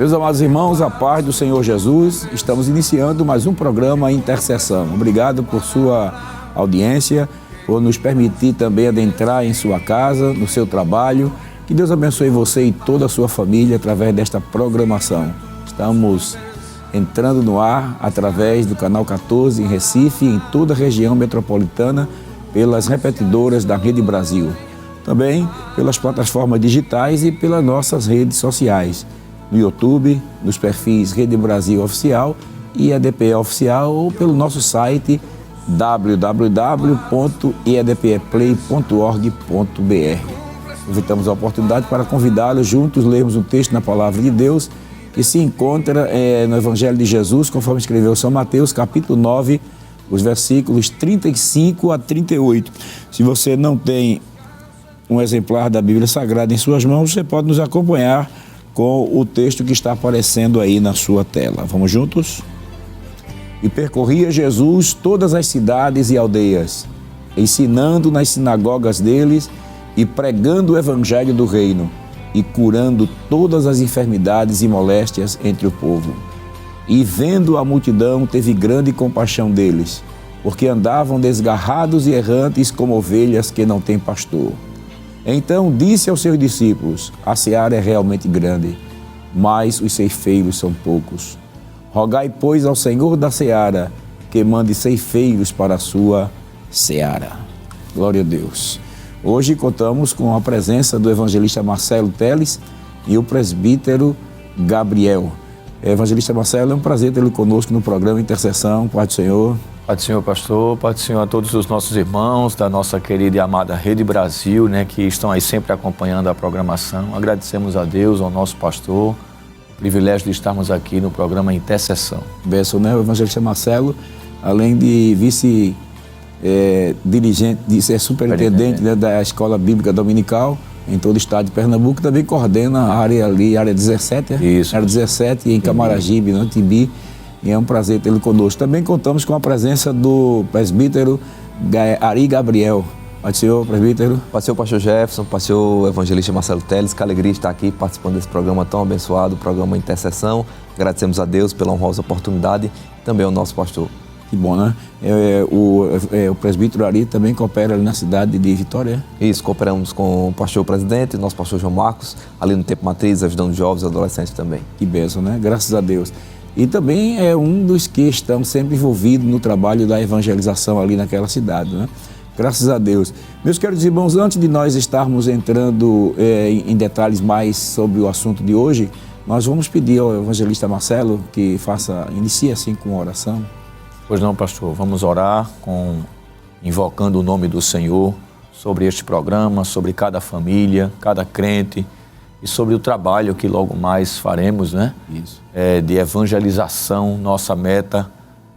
Meus amados irmãos, a paz do Senhor Jesus, estamos iniciando mais um programa Intercessão. Obrigado por sua audiência, por nos permitir também adentrar em sua casa, no seu trabalho. Que Deus abençoe você e toda a sua família através desta programação. Estamos entrando no ar através do canal 14 em Recife, em toda a região metropolitana, pelas repetidoras da Rede Brasil. Também pelas plataformas digitais e pelas nossas redes sociais. No YouTube, nos perfis Rede Brasil Oficial e EDPE Oficial, ou pelo nosso site www.edpeplay.org.br. Aproveitamos a oportunidade para convidá-los juntos lermos um texto na Palavra de Deus que se encontra no Evangelho de Jesus, conforme escreveu São Mateus, capítulo 9, os versículos 35 a 38. Se você não tem um exemplar da Bíblia Sagrada em suas mãos, você pode nos acompanhar com o texto que está aparecendo aí na sua tela. Vamos juntos? E percorria Jesus todas as cidades e aldeias, ensinando nas sinagogas deles e pregando o evangelho do reino e curando todas as enfermidades e moléstias entre o povo. E vendo a multidão, teve grande compaixão deles, porque andavam desgarrados e errantes como ovelhas que não têm pastor. Então disse aos seus discípulos: a seara é realmente grande, mas os ceifeiros são poucos. Rogai, pois, ao Senhor da seara que mande ceifeiros para a sua seara. Glória a Deus. Hoje contamos com a presença do evangelista Marcelo Teles e o presbítero Gabriel. Evangelista Marcelo, é um prazer tê-lo conosco no programa Intercessão. Pai do Senhor. Pai do Senhor, pastor, Pai do Senhor a todos os nossos irmãos da nossa querida e amada Rede Brasil, que estão aí sempre acompanhando a programação. Agradecemos a Deus, ao nosso pastor, o privilégio de estarmos aqui no programa Intercessão. Benção, né? O evangelista Marcelo, além de vice-dirigente, de ser superintendente da Escola Bíblica Dominical em todo o estado de Pernambuco, também coordena a área ali, área 17, Isso. Área 17 em Camaragibe, no Timbi. E é um prazer tê-lo conosco. Também contamos com a presença do presbítero Ari Gabriel. Pai do Senhor, presbítero. Pai do Senhor, pastor Jefferson, Pai do Senhor, evangelista Marcelo Teles, que alegria estar aqui participando desse programa tão abençoado, o programa Intercessão. Agradecemos a Deus pela honrosa oportunidade e também ao nosso pastor. Que bom, né? O presbítero Ari também coopera ali na cidade de Vitória. Isso, cooperamos com o pastor presidente, nosso pastor João Marcos, ali no Tempo Matriz, ajudando jovens e adolescentes também. Que bênção, né? Graças a Deus. E também é um dos que estão sempre envolvidos no trabalho da evangelização ali naquela cidade, né? Graças a Deus. Meus queridos irmãos, antes de nós estarmos entrando em detalhes mais sobre o assunto de hoje, nós vamos pedir ao evangelista Marcelo que inicie assim com uma oração. Pois não, pastor, vamos orar invocando o nome do Senhor sobre este programa, sobre cada família, cada crente, e sobre o trabalho que logo mais faremos, né? Isso. De evangelização. Nossa meta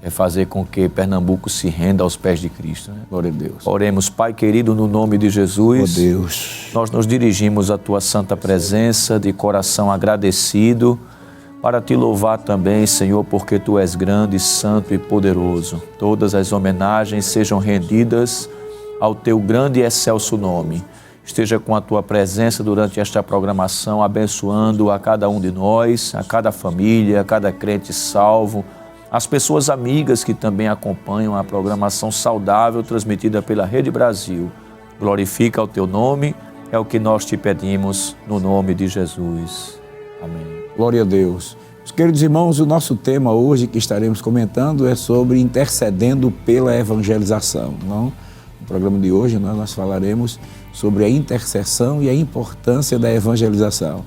é fazer com que Pernambuco se renda aos pés de Cristo, né? Glória a Deus. Oremos, Pai querido, no nome de Jesus. Oh Deus. Nós nos dirigimos à Tua santa presença de coração agradecido para Te louvar também, Senhor, porque Tu és grande, santo e poderoso. Todas as homenagens sejam rendidas ao Teu grande e excelso nome. Esteja com a Tua presença durante esta programação, abençoando a cada um de nós, a cada família, a cada crente salvo, as pessoas amigas que também acompanham a programação saudável transmitida pela Rede Brasil. Glorifica o Teu nome, é o que nós Te pedimos, no nome de Jesus. Amém. Glória a Deus. Meus queridos irmãos, o nosso tema hoje que estaremos comentando é sobre intercedendo pela evangelização. No programa de hoje nós falaremos sobre a intercessão e a importância da evangelização.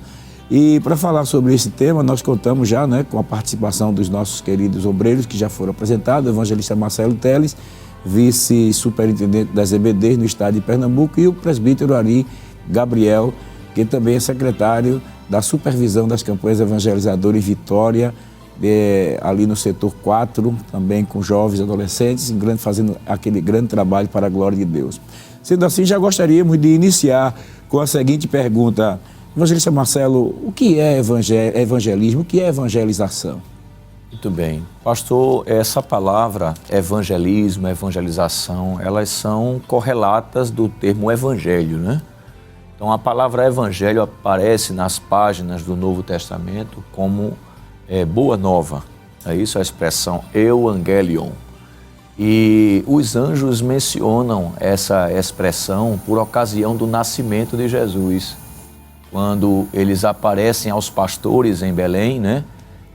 E para falar sobre esse tema, nós contamos já com a participação dos nossos queridos obreiros que já foram apresentados, o evangelista Marcelo Teles, vice-superintendente das EBDs no estado de Pernambuco, e o presbítero Ari Gabriel, que também é secretário da supervisão das campanhas evangelizadoras em Vitória, ali no setor 4, também com jovens e adolescentes, fazendo aquele grande trabalho para a glória de Deus. Sendo assim, já gostaríamos de iniciar com a seguinte pergunta: evangelista Marcelo, o que é evangelismo, o que é evangelização? Muito bem. Pastor, essa palavra evangelismo, evangelização, elas são correlatas do termo evangelho, né? Então a palavra evangelho aparece nas páginas do Novo Testamento como boa nova. É isso a expressão euangelion. E os anjos mencionam essa expressão por ocasião do nascimento de Jesus, quando eles aparecem aos pastores em Belém, né?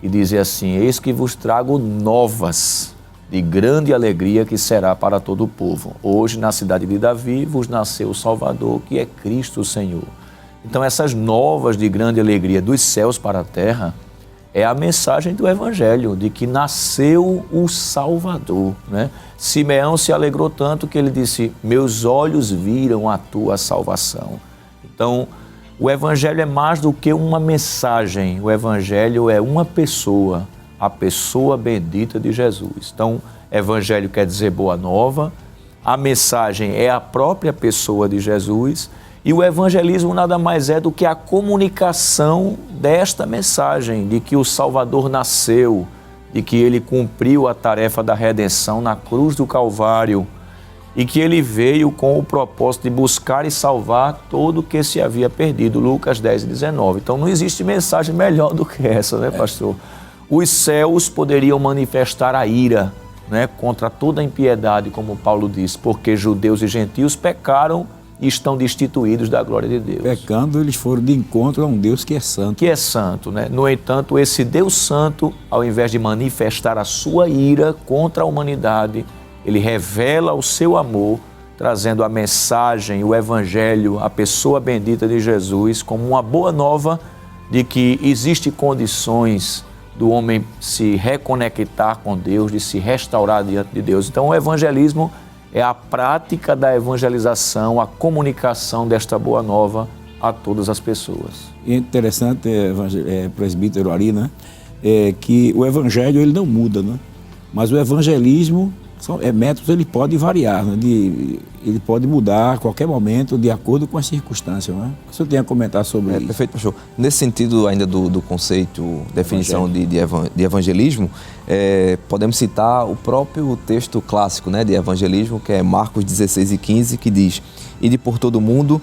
E dizem assim: eis que vos trago novas de grande alegria que será para todo o povo. Hoje na cidade de Davi vos nasceu o Salvador, que é Cristo o Senhor. Então essas novas de grande alegria dos céus para a terra é a mensagem do Evangelho, de que nasceu o Salvador, né? Simeão se alegrou tanto que ele disse: meus olhos viram a tua salvação. Então, o Evangelho é mais do que uma mensagem, o Evangelho é uma pessoa, a pessoa bendita de Jesus. Então, Evangelho quer dizer boa nova, a mensagem é a própria pessoa de Jesus, e o evangelismo nada mais é do que a comunicação desta mensagem, de que o Salvador nasceu, de que ele cumpriu a tarefa da redenção na cruz do Calvário e que ele veio com o propósito de buscar e salvar todo o que se havia perdido, Lucas 10:19. Então não existe mensagem melhor do que essa, né, pastor? Os céus poderiam manifestar a ira, né, contra toda a impiedade, como Paulo diz, porque judeus e gentios pecaram e estão destituídos da glória de Deus. Pecando, eles foram de encontro a um Deus que é santo. Que é santo, né? No entanto, esse Deus santo, ao invés de manifestar a sua ira contra a humanidade, ele revela o seu amor, trazendo a mensagem, o evangelho, a pessoa bendita de Jesus, como uma boa nova de que existem condições do homem se reconectar com Deus, de se restaurar diante de Deus. Então, o evangelismo é a prática da evangelização, a comunicação desta boa nova a todas as pessoas. E é interessante, presbítero Ari, né? Que o evangelho ele não muda, né? Mas o evangelismo, métodos, ele pode variar, né? Ele pode mudar a qualquer momento de acordo com as circunstâncias, né? O senhor tem a comentar sobre isso? Perfeito, pastor. Nesse sentido ainda do conceito, definição de evangelismo, podemos citar o próprio texto clássico, né, de evangelismo, que é Marcos 16:15, que diz: ide por todo mundo,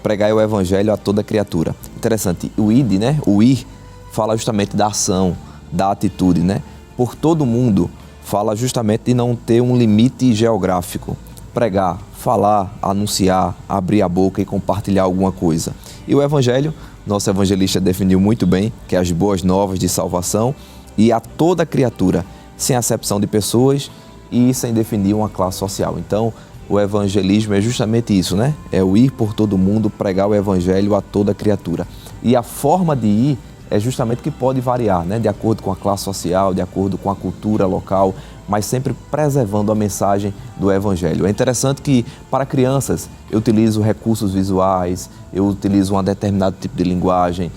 pregai o evangelho a toda criatura. Interessante, o ide, né, o ir, fala justamente da ação, da atitude, né? Por todo mundo, fala justamente de não ter um limite geográfico. Pregar, falar, anunciar, abrir a boca e compartilhar alguma coisa. E o evangelho, nosso evangelista definiu muito bem, que é as boas novas de salvação e a toda criatura, sem acepção de pessoas e sem definir uma classe social. Então, o evangelismo é justamente isso, né? É o ir por todo mundo, pregar o evangelho a toda criatura. E a forma de ir é justamente que pode variar, né? De acordo com a classe social, de acordo com a cultura local, mas sempre preservando a mensagem do evangelho. É interessante que, para crianças, eu utilizo recursos visuais, eu utilizo um determinado tipo de linguagem.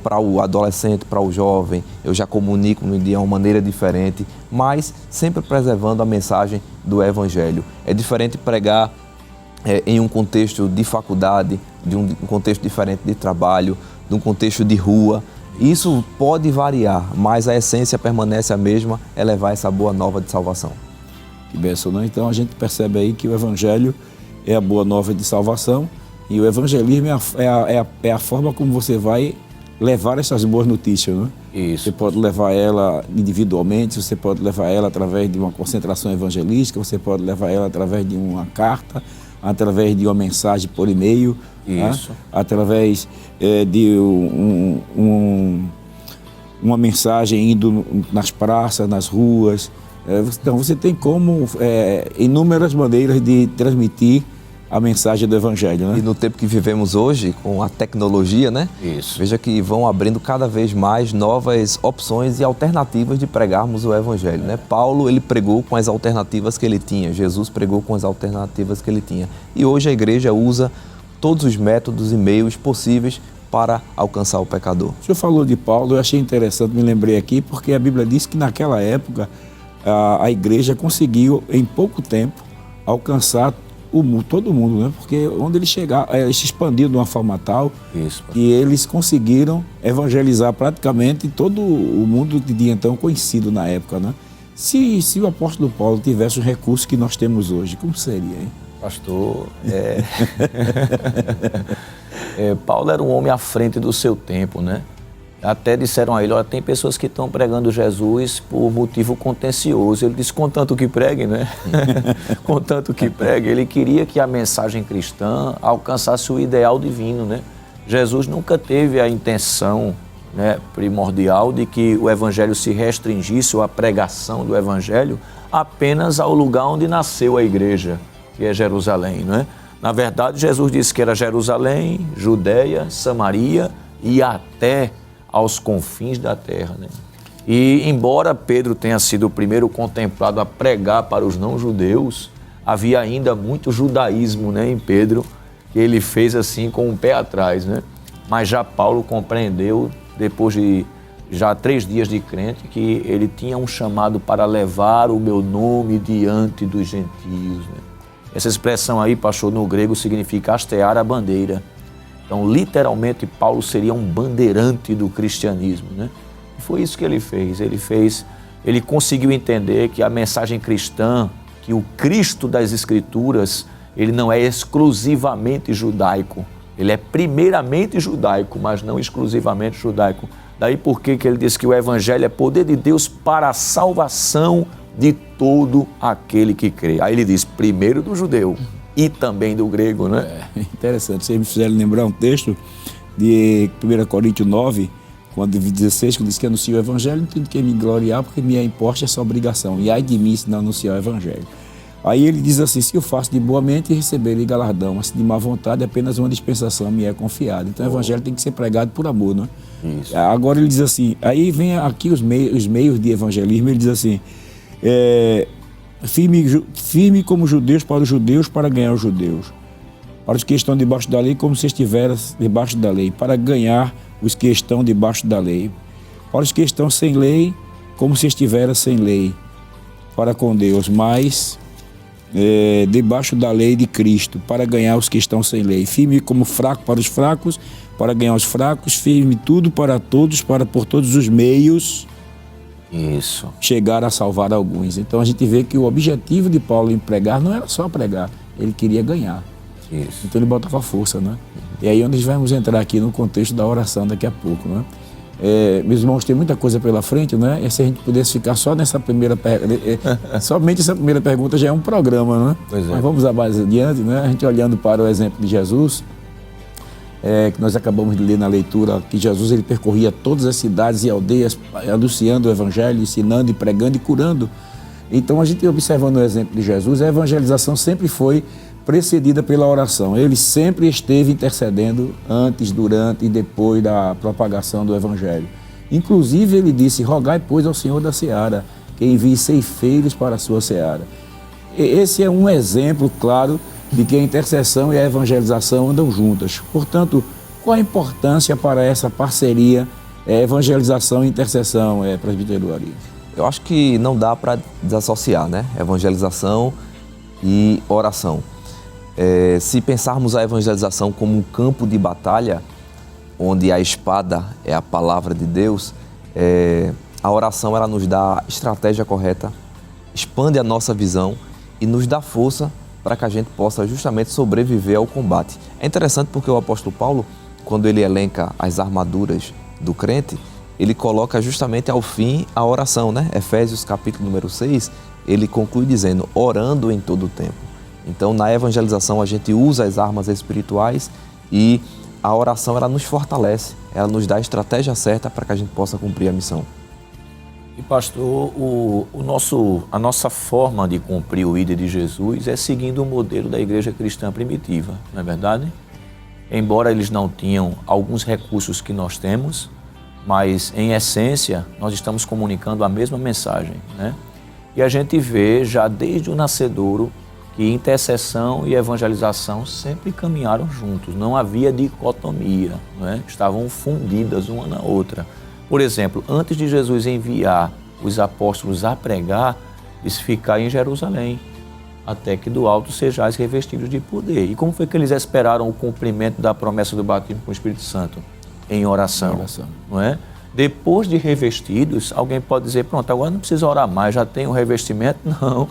Para o adolescente, para o jovem, eu já comunico de uma maneira diferente, mas sempre preservando a mensagem do evangelho. É diferente pregar em um contexto de faculdade, de um contexto diferente de trabalho, de um contexto de rua. Isso pode variar, mas a essência permanece a mesma, é levar essa boa nova de salvação. Que bênção, né? Então a gente percebe aí que o evangelho é a boa nova de salvação e o evangelismo é a forma como você vai levar essas boas notícias, né? Isso. Você pode levar ela individualmente, você pode levar ela através de uma concentração evangelística, você pode levar ela através de uma carta, através de uma mensagem por e-mail, isso, né? Através de uma mensagem indo nas praças, nas ruas. Então você tem como inúmeras maneiras de transmitir a mensagem do evangelho, né? E no tempo que vivemos hoje, com a tecnologia, né? Isso. Veja que vão abrindo cada vez mais novas opções e alternativas de pregarmos o evangelho, né? Paulo, ele pregou com as alternativas que ele tinha, Jesus pregou com as alternativas que ele tinha. E hoje a igreja usa todos os métodos e meios possíveis para alcançar o pecador. O senhor falou de Paulo, eu achei interessante, me lembrei aqui, porque a Bíblia diz que naquela época a igreja conseguiu, em pouco tempo, alcançar todo mundo, né? Porque onde ele chegar, ele se expandiu de uma forma tal que eles conseguiram evangelizar praticamente todo o mundo de então conhecido na época, né? Se o apóstolo Paulo tivesse os recursos que nós temos hoje, como seria, hein? Pastor, Paulo era um homem à frente do seu tempo, né? Até disseram a ele, olha, tem pessoas que estão pregando Jesus por motivo contencioso. Ele disse, contanto que pregue, né? Contanto que pregue. Ele queria que a mensagem cristã alcançasse o ideal divino, né? Jesus nunca teve a intenção, né, primordial de que o evangelho se restringisse, ou a pregação do evangelho, apenas ao lugar onde nasceu a igreja, que é Jerusalém, não é? Na verdade, Jesus disse que era Jerusalém, Judeia, Samaria e até aos confins da terra, né? E embora Pedro tenha sido o primeiro contemplado a pregar para os não-judeus, havia ainda muito judaísmo, né, em Pedro, que ele fez assim com o pé atrás, né? Mas já Paulo compreendeu, depois de já 3 dias de crente, que ele tinha um chamado para levar o meu nome diante dos gentios, né? Essa expressão aí, pastor, no grego significa hastear a bandeira. Então, literalmente, Paulo seria um bandeirante do cristianismo, né? E foi isso que ele fez. Ele conseguiu entender que a mensagem cristã, que o Cristo das Escrituras, ele não é exclusivamente judaico. Ele é primeiramente judaico, mas não exclusivamente judaico. Daí por que ele diz que o evangelho é poder de Deus para a salvação de todo aquele que crê. Aí ele diz, primeiro do judeu e também do grego, né? É interessante, vocês me fizeram lembrar um texto de 1 Coríntios 9, quando 16, que diz que anuncio o evangelho, não tenho que me gloriar, porque me importa essa obrigação. E ai de mim se não anunciar o evangelho. Aí ele diz assim, se eu faço de boa mente, receberei galardão, mas se de má vontade, apenas uma dispensação me é confiada. Então o evangelho tem que ser pregado por amor, não é? Isso. Agora ele diz assim, aí vem aqui os meios de evangelismo, ele diz assim, firme como judeus para os judeus, para ganhar os judeus. Para os que estão debaixo da lei, como se estivessem debaixo da lei, para ganhar os que estão debaixo da lei. Para os que estão sem lei, como se estivessem sem lei, para com Deus, mas debaixo da lei de Cristo, para ganhar os que estão sem lei. Firme como fraco para os fracos, para ganhar os fracos. Firme tudo para todos, para por todos os meios chegar a salvar alguns. Então a gente vê que o objetivo de Paulo em pregar não era só pregar, ele queria ganhar. Isso. Então ele botava força, né? E aí onde nós vamos entrar aqui no contexto da oração daqui a pouco, né? Meus irmãos, tem muita coisa pela frente, né? E se a gente pudesse ficar só nessa primeira somente essa primeira pergunta já é um programa, né? Pois é. Mas vamos mais adiante, né? A gente olhando para o exemplo de Jesus, que nós acabamos de ler na leitura, que Jesus ele percorria todas as cidades e aldeias, anunciando o evangelho, ensinando e pregando e curando. Então a gente observando o exemplo de Jesus, a evangelização sempre foi precedida pela oração. Ele sempre esteve intercedendo antes, durante e depois da propagação do evangelho. Inclusive ele disse, rogai pois ao Senhor da seara, que envie ceifeiros para a sua seara. Esse é um exemplo claro de que a intercessão e a evangelização andam juntas. Portanto, qual a importância para essa parceria, evangelização e intercessão, presbítero Ari? Eu acho que não dá para desassociar, né? Evangelização e oração. Se pensarmos a evangelização como um campo de batalha, onde a espada é a palavra de Deus, a oração ela nos dá a estratégia correta, expande a nossa visão e nos dá força para que a gente possa justamente sobreviver ao combate. É interessante porque o apóstolo Paulo, quando ele elenca as armaduras do crente, ele coloca justamente ao fim a oração, né? Efésios capítulo número 6, ele conclui dizendo, orando em todo o tempo. Então, na evangelização, a gente usa as armas espirituais e a oração, ela nos fortalece, ela nos dá a estratégia certa para que a gente possa cumprir a missão. E pastor, a nossa forma de cumprir o ID de Jesus é seguindo o modelo da igreja cristã primitiva, não é verdade? Embora eles não tinham alguns recursos que nós temos, mas em essência nós estamos comunicando a mesma mensagem, né? E a gente vê já desde o nascedouro que intercessão e evangelização sempre caminharam juntos, não havia dicotomia, né? Estavam fundidas uma na outra. Por exemplo, antes de Jesus enviar os apóstolos a pregar, eles ficaram em Jerusalém, até que do alto sejais revestidos de poder. E como foi que eles esperaram o cumprimento da promessa do batismo com o Espírito Santo? Em oração. Não é? Depois de revestidos, alguém pode dizer, pronto, agora não precisa orar mais, já tem o revestimento? Não.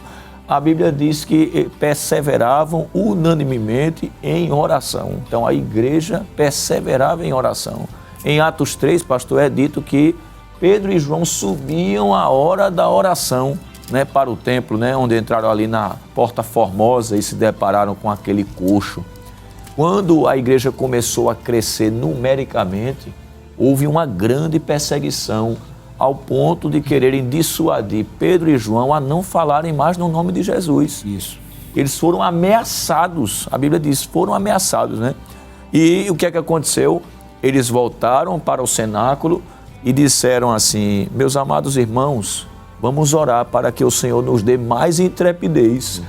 a Bíblia diz que perseveravam unanimemente em oração. Então a igreja perseverava em oração. Em Atos 3, pastor, é dito que Pedro e João subiam a hora da oração, né, para o templo, né, onde entraram ali na Porta Formosa e se depararam com aquele coxo. Quando a igreja começou a crescer numericamente, houve uma grande perseguição ao ponto de quererem dissuadir Pedro e João a não falarem mais no nome de Jesus. Isso. Eles foram ameaçados, a Bíblia diz, foram ameaçados, né? E o que é que aconteceu? Eles voltaram para o cenáculo e disseram assim: meus amados irmãos, vamos orar para que o Senhor nos dê mais intrepidez.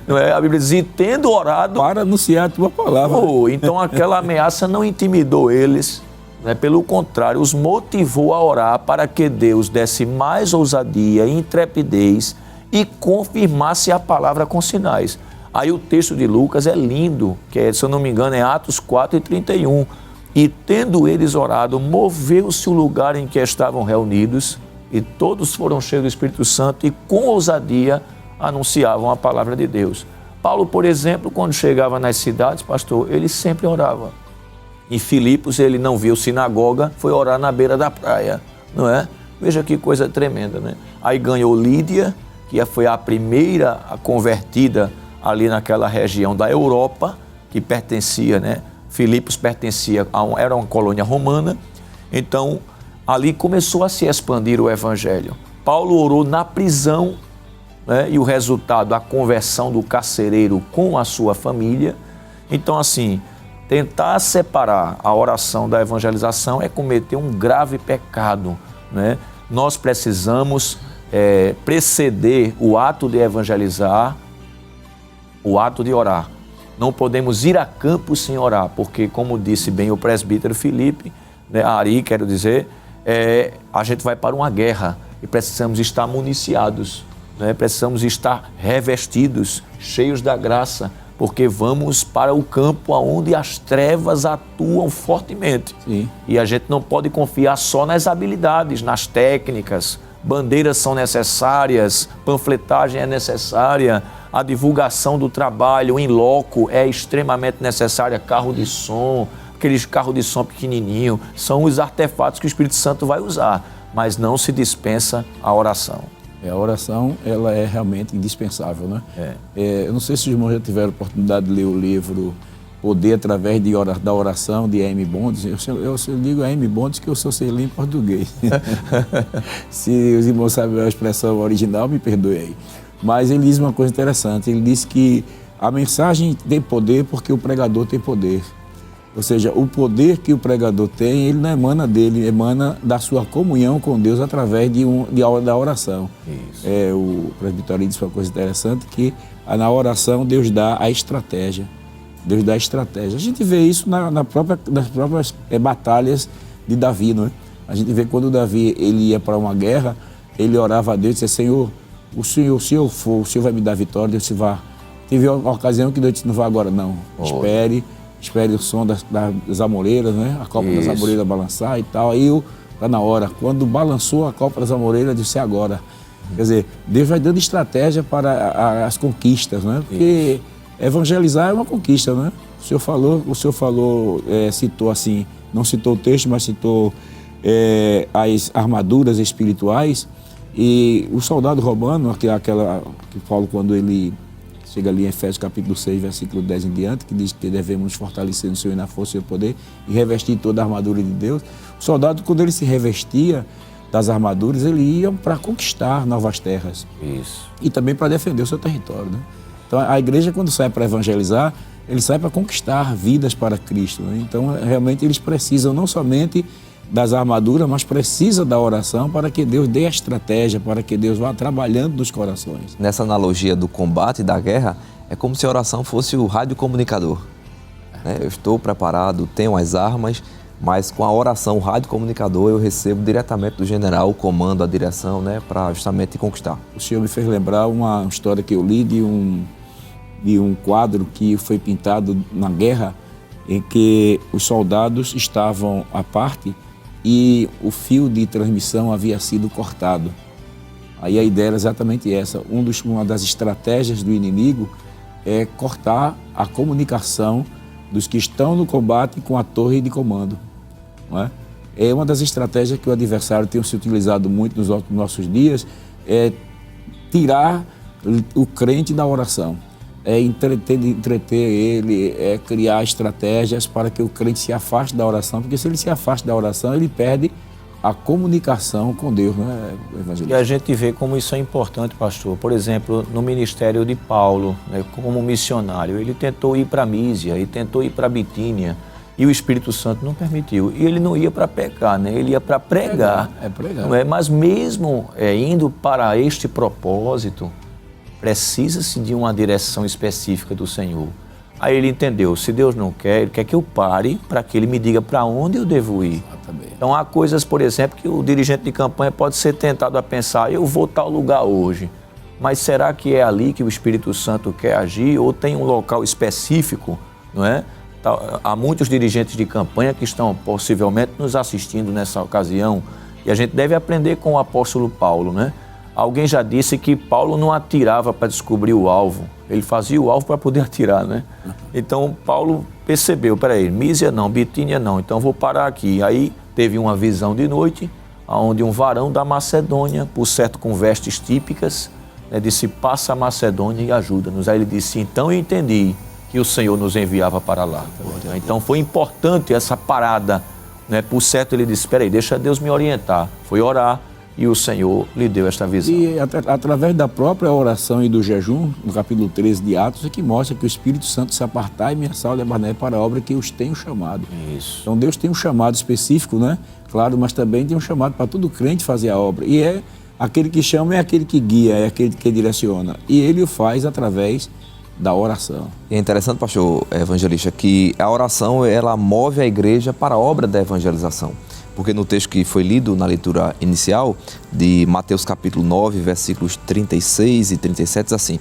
Não é? A Bíblia diz, e tendo orado... Para anunciar a tua palavra. Então aquela ameaça não intimidou eles, né? Pelo contrário, os motivou a orar para que Deus desse mais ousadia, intrepidez e confirmasse a palavra com sinais. Aí o texto de Lucas é lindo, que é, se eu não me engano, é Atos 4:31. E tendo eles orado, moveu-se o lugar em que estavam reunidos, e todos foram cheios do Espírito Santo e com ousadia anunciavam a palavra de Deus. Paulo, por exemplo, quando chegava nas cidades, pastor, ele sempre orava. Em Filipos, ele não viu sinagoga, foi orar na beira da praia, não é? Veja que coisa tremenda, né? Aí ganhou Lídia, que foi a primeira convertida ali naquela região da Europa, que pertencia, né? Filipos pertencia era uma colônia romana, então ali começou a se expandir o evangelho. Paulo orou na prisão, né? E o resultado, a conversão do carcereiro com a sua família. Então, assim, tentar separar a oração da evangelização é cometer um grave pecado, né? Nós precisamos preceder o ato de evangelizar, o ato de orar. Não podemos ir a campo sem orar, porque, como disse bem o presbítero Felipe, né, Ari, quero dizer, a gente vai para uma guerra e precisamos estar municiados, né, precisamos estar revestidos, cheios da graça, porque vamos para o campo onde as trevas atuam fortemente. Sim. E a gente não pode confiar só nas habilidades, nas técnicas. Bandeiras são necessárias, panfletagem é necessária, a divulgação do trabalho em loco é extremamente necessária, carro de som, aqueles carros de som pequenininho, são os artefatos que o Espírito Santo vai usar, mas não se dispensa a oração. A oração, ela é realmente indispensável, né? Eu não sei se os irmãos já tiveram a oportunidade de ler o livro Poder através da oração, de A.M. Bonds. Eu digo A.M. Bonds que eu só sei ler em português. Se os irmãos sabem a expressão original, me perdoe aí. Mas ele diz uma coisa interessante, ele diz que a mensagem tem poder porque o pregador tem poder. Ou seja, o poder que o pregador tem, ele não emana dele, emana da sua comunhão com Deus através da oração. Isso. O presbitério disse uma coisa interessante, que na oração Deus dá a estratégia. Deus dá estratégia. A gente vê isso nas próprias batalhas de Davi, não é? A gente vê quando Davi ele ia para uma guerra, ele orava a Deus e dizia: Senhor, se o Senhor vai me dar vitória. Deus se vá. Teve uma ocasião que Deus disse: não vá agora não, espere o som das amoreiras, né? A copa das amoreiras balançar e tal. Aí está na hora. Quando balançou a copa das amoreiras, disse: agora. Quer dizer, Deus vai dando estratégia para as conquistas, né? Porque evangelizar é uma conquista, né? O senhor falou, citou assim, não citou o texto, mas citou as armaduras espirituais. E o soldado romano, que Paulo, quando ele chega ali em Efésios capítulo 6, versículo 10 em diante, que diz que devemos nos fortalecer no Senhor e na força e no poder e revestir toda a armadura de Deus. O soldado, quando ele se revestia das armaduras, ele ia para conquistar novas terras. Isso. E também para defender o seu território, né? Então, a igreja, quando sai para evangelizar, ele sai para conquistar vidas para Cristo, né? Então, realmente, eles precisam não somente das armaduras, mas precisa da oração para que Deus dê a estratégia, para que Deus vá trabalhando nos corações. Nessa analogia do combate e da guerra, é como se a oração fosse o radiocomunicador. Eu estou preparado, tenho as armas, mas com a oração, o radiocomunicador, eu recebo diretamente do general o comando, a direção, né, para justamente conquistar. O senhor me fez lembrar uma história que eu li de um quadro que foi pintado na guerra, em que os soldados estavam à parte e o fio de transmissão havia sido cortado. Aí a ideia era exatamente essa. Uma das estratégias do inimigo é cortar a comunicação dos que estão no combate com a torre de comando. Não é? É uma das estratégias que o adversário tem se utilizado muito nos nossos dias, é tirar o crente da oração, é entreter ele, é criar estratégias para que o crente se afaste da oração, porque se ele se afasta da oração, ele perde a comunicação com Deus, né, evangelista? E a gente vê como isso é importante, pastor. Por exemplo, no ministério de Paulo, né, como missionário, ele tentou ir para Mísia, ele tentou ir para Bitínia, e o Espírito Santo não permitiu. E ele não ia para pecar, né? Ele ia para pregar. Pregar. Não é? Mas mesmo indo para este propósito, precisa-se de uma direção específica do Senhor. Aí ele entendeu, se Deus não quer, Ele quer que eu pare para que Ele me diga para onde eu devo ir. Exatamente. Então há coisas, por exemplo, que o dirigente de campanha pode ser tentado a pensar, eu vou tal lugar hoje, mas será que é ali que o Espírito Santo quer agir ou tem um local específico, não é? Há muitos dirigentes de campanha que estão possivelmente nos assistindo nessa ocasião e a gente deve aprender com o apóstolo Paulo, né? Alguém já disse que Paulo não atirava para descobrir o alvo, ele fazia o alvo para poder atirar, né? Então Paulo percebeu, peraí, Mísia não, Bitínia não, então vou parar aqui. Aí teve uma visão de noite, onde um varão da Macedônia, por certo com vestes típicas, né, disse, passa a Macedônia e ajuda-nos. Aí ele disse, então eu entendi que o Senhor nos enviava para lá. Então foi importante essa parada, né? Por certo ele disse, espera aí, deixa Deus me orientar. Foi orar e o Senhor lhe deu esta visão. E através da própria oração e do jejum, no capítulo 13 de Atos, é que mostra que o Espírito Santo se apartar e me Saulo e Barnabé para a obra que eu os tenho chamado. Isso. Então Deus tem um chamado específico, né? Claro, mas também tem um chamado para todo crente fazer a obra. E aquele que chama é aquele que guia, é aquele que direciona. E ele o faz através da oração. É interessante, pastor evangelista, que a oração ela move a igreja para a obra da evangelização. Porque no texto que foi lido na leitura inicial, de Mateus capítulo 9, versículos 36 e 37, diz assim,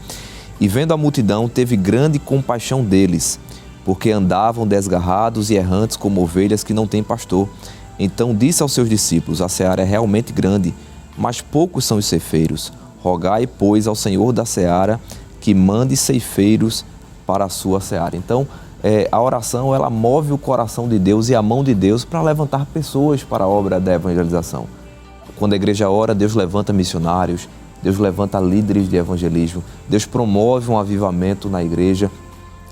e vendo a multidão, teve grande compaixão deles, porque andavam desgarrados e errantes como ovelhas que não têm pastor. Então disse aos seus discípulos, a seara é realmente grande, mas poucos são os ceifeiros. Rogai, pois, ao Senhor da seara que mande ceifeiros para a sua seara. Então, a oração, ela move o coração de Deus e a mão de Deus para levantar pessoas para a obra da evangelização. Quando a igreja ora, Deus levanta missionários, Deus levanta líderes de evangelismo, Deus promove um avivamento na igreja.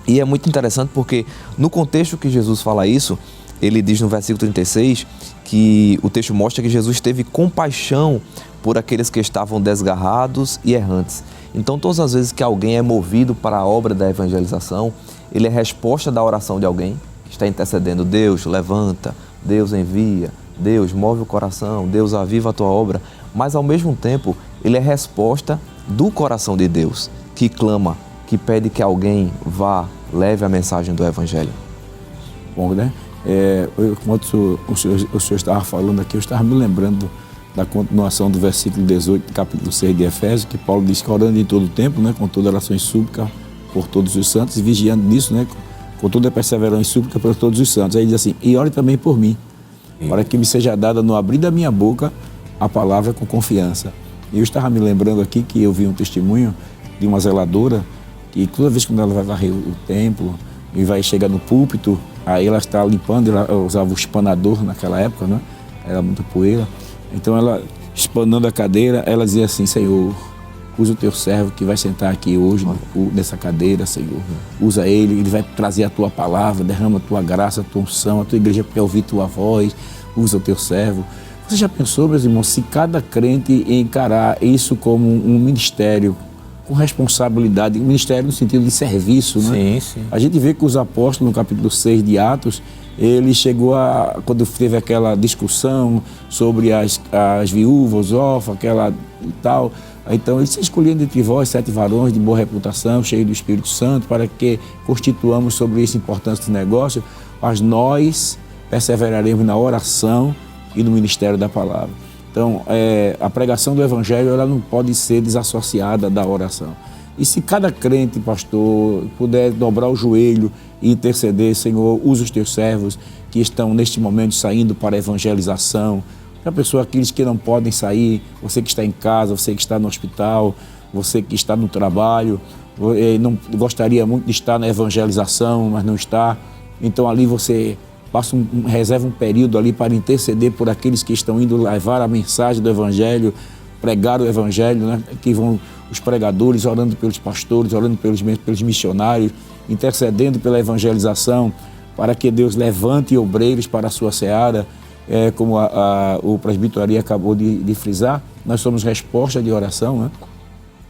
E é muito interessante porque no contexto que Jesus fala isso, ele diz no versículo 36 que o texto mostra que Jesus teve compaixão por aqueles que estavam desgarrados e errantes. Então, todas as vezes que alguém é movido para a obra da evangelização, ele é resposta da oração de alguém que está intercedendo. Deus levanta, Deus envia, Deus move o coração, Deus aviva a tua obra. Mas, ao mesmo tempo, ele é resposta do coração de Deus, que clama, que pede que alguém vá, leve a mensagem do Evangelho. Bom, né? Enquanto o senhor estava falando aqui, eu estava me lembrando da continuação do versículo 18 do capítulo 6 de Efésios, que Paulo diz que orando em todo o tempo, né, com toda oração e súplica por todos os santos, e vigiando nisso, né, com toda perseverança e súplica por todos os santos. Aí diz assim, e ore também por mim, para que me seja dada no abrir da minha boca a palavra com confiança. E eu estava me lembrando aqui que eu vi um testemunho de uma zeladora, que toda vez que ela vai varrer o templo e vai chegar no púlpito, aí ela está limpando, ela usava o espanador naquela época, né, era muita poeira. Então ela, espanando a cadeira, ela dizia assim, Senhor, usa o teu servo que vai sentar aqui hoje nessa cadeira, Senhor. Usa ele vai trazer a tua palavra, derrama a tua graça, a tua unção, a tua igreja quer ouvir tua voz, usa o teu servo. Você já pensou, meus irmãos, se cada crente encarar isso como um ministério, com responsabilidade, um ministério no sentido de serviço, né? Sim, sim. A gente vê que os apóstolos, no capítulo 6 de Atos, ele chegou quando teve aquela discussão sobre as viúvas, órfãs, aquela e tal, então ele se escolhendo entre vós 7 varões de boa reputação, cheios do Espírito Santo, para que constituamos sobre esse importante negócio, mas nós perseveraremos na oração e no ministério da palavra. Então, a pregação do Evangelho, ela não pode ser desassociada da oração. E se cada crente, pastor, puder dobrar o joelho e interceder, Senhor, usa os teus servos que estão neste momento saindo para a evangelização, Já pensou aqueles que não podem sair, você que está em casa, você que está no hospital, você que está no trabalho, não gostaria muito de estar na evangelização, mas não está. Então ali você reserva um período ali para interceder por aqueles que estão indo levar a mensagem do Evangelho, pregar o Evangelho, né? Que vão os pregadores orando pelos pastores, orando pelos missionários, intercedendo pela evangelização, para que Deus levante obreiros para a sua seara, como o presbítero Ari acabou de frisar. Nós somos resposta de oração, né?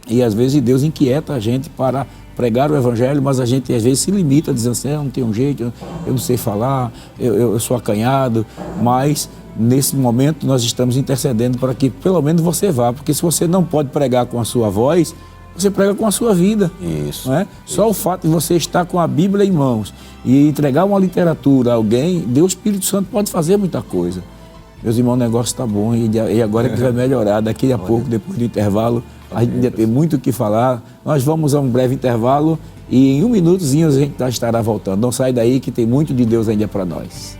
E às vezes Deus inquieta a gente para pregar o Evangelho, mas a gente às vezes se limita dizendo assim, eu não tenho jeito, eu não sei falar, eu sou acanhado, mas nesse momento nós estamos intercedendo para que pelo menos você vá, porque se você não pode pregar com a sua voz, você prega com a sua vida. Isso. Não é? Só o fato de você estar com a Bíblia em mãos e entregar uma literatura a alguém, Deus, o Espírito Santo pode fazer muita coisa. Meus irmãos, o negócio está bom e agora é que vai melhorar. Daqui a pouco, depois do intervalo, a gente ainda tem muito o que falar. Nós vamos a um breve intervalo e em um minutozinho a gente estará voltando. Não sai daí que tem muito de Deus ainda para nós.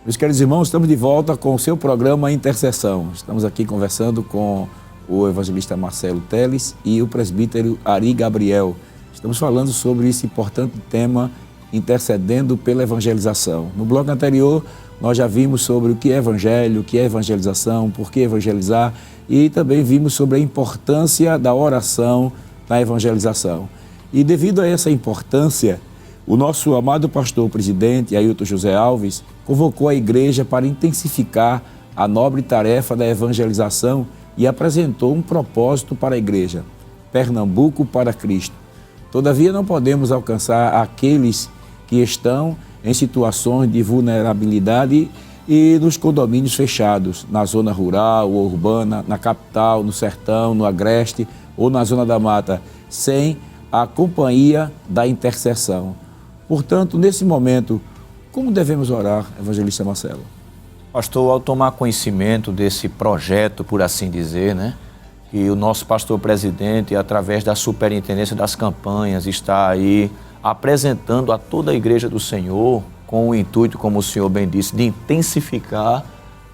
Meus queridos irmãos, estamos de volta com o seu programa Intercessão. Estamos aqui conversando com o evangelista Marcelo Teles e o presbítero Ari Gabriel. Estamos falando sobre esse importante tema, intercedendo pela evangelização. No bloco anterior, nós já vimos sobre o que é evangelho, o que é evangelização, por que evangelizar, e também vimos sobre a importância da oração na evangelização. E devido a essa importância, o nosso amado pastor presidente, Ailton José Alves, convocou a igreja para intensificar a nobre tarefa da evangelização e apresentou um propósito para a igreja: Pernambuco para Cristo. Todavia, não podemos alcançar aqueles que estão em situações de vulnerabilidade e nos condomínios fechados, na zona rural ou urbana, na capital, no sertão, no agreste ou na zona da mata, sem a companhia da intercessão. Portanto, nesse momento, como devemos orar, evangelista Marcelo? Pastor, ao tomar conhecimento desse projeto, por assim dizer, né, que o nosso pastor presidente, através da superintendência das campanhas, está aí apresentando a toda a igreja do Senhor, com o intuito, como o senhor bem disse, de intensificar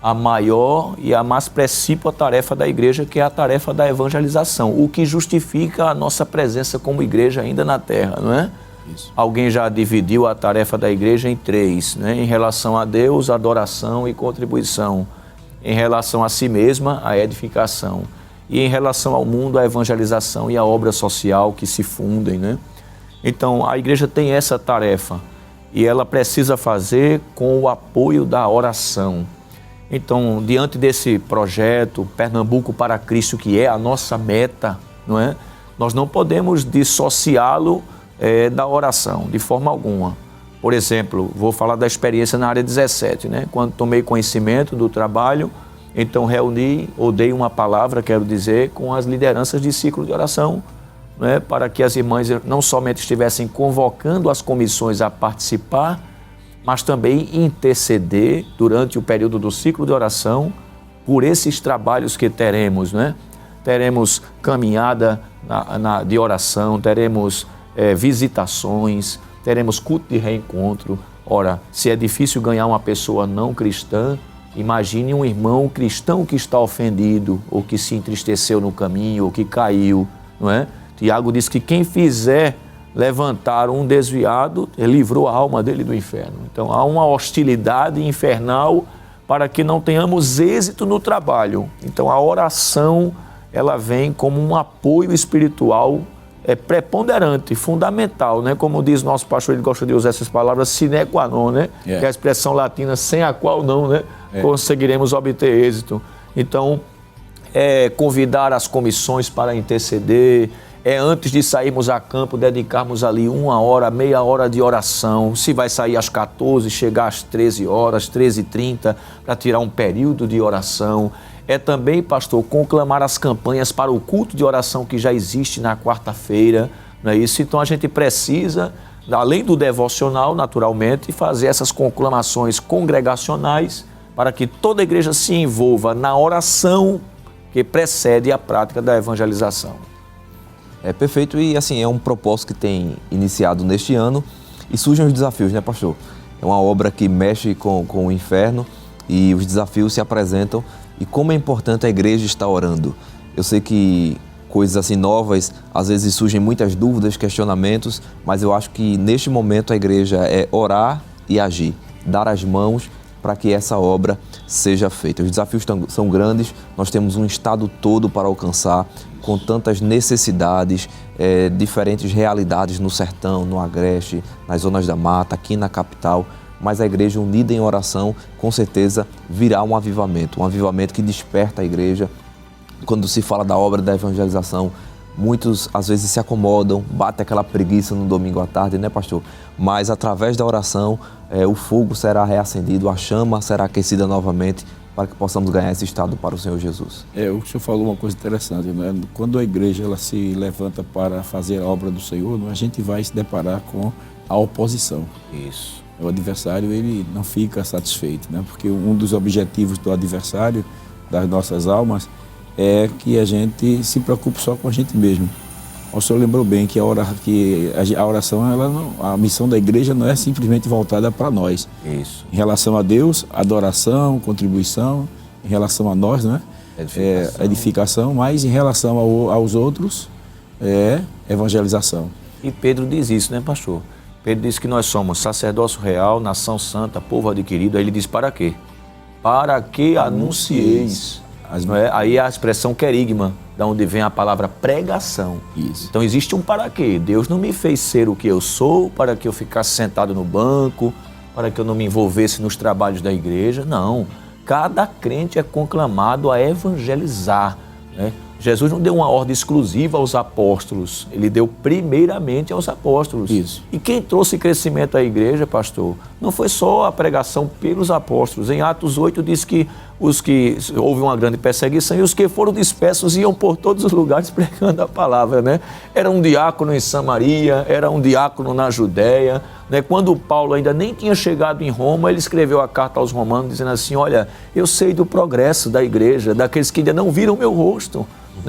a maior e a mais precípua tarefa da igreja, que é a tarefa da evangelização, o que justifica a nossa presença como igreja ainda na terra, não é? Isso. Alguém já dividiu a tarefa da igreja em 3, né? Em relação a Deus, adoração e contribuição. Em relação a si mesma, a edificação. E em relação ao mundo, a evangelização e a obra social que se fundem, né? Então, a igreja tem essa tarefa e ela precisa fazer com o apoio da oração. Então, diante desse projeto, Pernambuco para Cristo, que é a nossa meta, não é? Nós não podemos dissociá-lo da oração, de forma alguma. Por exemplo, vou falar da experiência na área 17, né? Quando tomei conhecimento do trabalho, então reuni, ou dei uma palavra, quero dizer, com as lideranças de ciclo de oração, né? Para que as irmãs não somente estivessem convocando as comissões a participar, mas também interceder durante o período do ciclo de oração por esses trabalhos que teremos, né? Teremos caminhada de oração, teremos visitações, teremos culto de reencontro. Ora, se é difícil ganhar uma pessoa não cristã, imagine um irmão cristão que está ofendido, ou que se entristeceu no caminho, ou que caiu, não é? Tiago diz que quem fizer levantar um desviado, ele livrou a alma dele do inferno. Então há uma hostilidade infernal para que não tenhamos êxito no trabalho. Então a oração, ela vem como um apoio espiritual preponderante, fundamental, né? Como diz nosso pastor, ele gosta de usar essas palavras, sine qua non, né? Que é a expressão latina, sem a qual não, né? Conseguiremos obter êxito. Então, convidar as comissões para interceder, antes de sairmos a campo, dedicarmos ali 1 hora, meia hora de oração. Se vai sair às 14, chegar às 13 horas, 13h30, para tirar um período de oração. Também, pastor, conclamar as campanhas para o culto de oração que já existe na quarta-feira, não é isso? Então a gente precisa, além do devocional, naturalmente, fazer essas conclamações congregacionais para que toda a igreja se envolva na oração que precede a prática da evangelização. Perfeito, e assim, é um propósito que tem iniciado neste ano, E surgem os desafios, né, pastor? É uma obra que mexe com o inferno e os desafios se apresentam. E como é importante a igreja estar orando. Eu sei que coisas assim novas, às vezes surgem muitas dúvidas, questionamentos, mas eu acho que neste momento a igreja é orar e agir, dar as mãos para que essa obra seja feita. Os desafios são grandes, nós temos um estado todo para alcançar, com tantas necessidades, diferentes realidades no sertão, no agreste, nas zonas da mata, aqui na capital, mas a igreja unida em oração, com certeza virá um avivamento que desperta a igreja. Quando se fala da obra da evangelização, muitos às vezes se acomodam, bate aquela preguiça no domingo à tarde, né, pastor? Mas através da oração, o fogo será reacendido, a chama será aquecida novamente, para que possamos ganhar esse estado para o Senhor Jesus. O senhor falou uma coisa interessante, né? Quando a igreja ela se levanta para fazer a obra do Senhor, a gente vai se deparar com a oposição. Isso. O adversário, ele não fica satisfeito, né? Porque um dos objetivos do adversário, das nossas almas, é que a gente se preocupe só com a gente mesmo. O senhor lembrou bem que a oração, a missão da igreja não é simplesmente voltada para nós. Isso. Em relação a Deus, adoração, contribuição, em relação a nós, né? Edificação, mas em relação aos outros, evangelização. E Pedro diz isso, né, pastor? Pedro diz que nós somos sacerdócio real, nação santa, povo adquirido. Aí ele diz, para quê? Para que anuncieis. Não é? Aí a expressão querigma, da onde vem a palavra pregação. Isso. Então existe um para quê. Deus não me fez ser o que eu sou para que eu ficasse sentado no banco, para que eu não me envolvesse nos trabalhos da igreja. Não. Cada crente é conclamado a evangelizar, né? Jesus não deu uma ordem exclusiva aos apóstolos, ele deu primeiramente aos apóstolos. Isso. E quem trouxe crescimento à igreja, pastor, não foi só a pregação pelos apóstolos. Em Atos 8 diz que houve uma grande perseguição e os que foram dispersos iam por todos os lugares pregando a palavra, né? Era um diácono em Samaria, era um diácono na Judéia, né? Quando Paulo ainda nem tinha chegado em Roma, ele escreveu a carta aos romanos dizendo assim, olha, eu sei do progresso da igreja, daqueles que ainda não viram o meu rosto.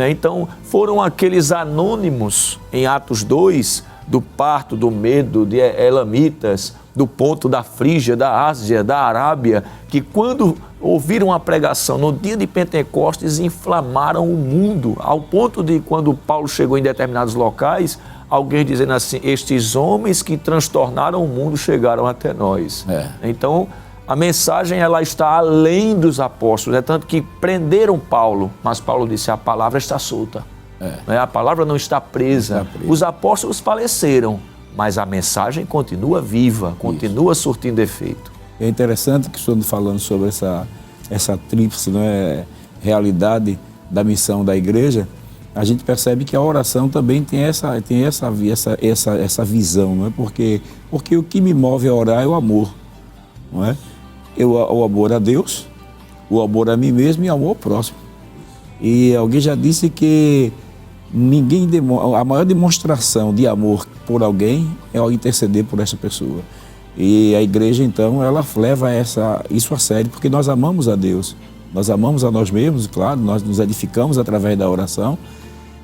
Então, foram aqueles anônimos em Atos 2, do parto, do medo, de elamitas, do ponto da Frígia, da Ásia, da Arábia, que quando ouviram a pregação no dia de Pentecostes, inflamaram o mundo, ao ponto de quando Paulo chegou em determinados locais, alguém dizendo assim, estes homens que transtornaram o mundo chegaram até nós. Então, a mensagem ela está além dos apóstolos, é tanto que prenderam Paulo, mas Paulo disse, a palavra está solta, a palavra não está presa. Os apóstolos faleceram, mas a mensagem continua viva, continua surtindo efeito. É interessante que o senhor falando sobre essa tríplice, realidade da missão da igreja, a gente percebe que a oração também tem essa visão, não é? Porque o que me move a orar é o amor, não é? O amor a Deus, o amor a mim mesmo e o amor ao próximo. E alguém já disse que a maior demonstração de amor por alguém é ao interceder por essa pessoa. E a igreja, então, ela leva isso a sério, porque nós amamos a Deus, nós amamos a nós mesmos, claro, nós nos edificamos através da oração,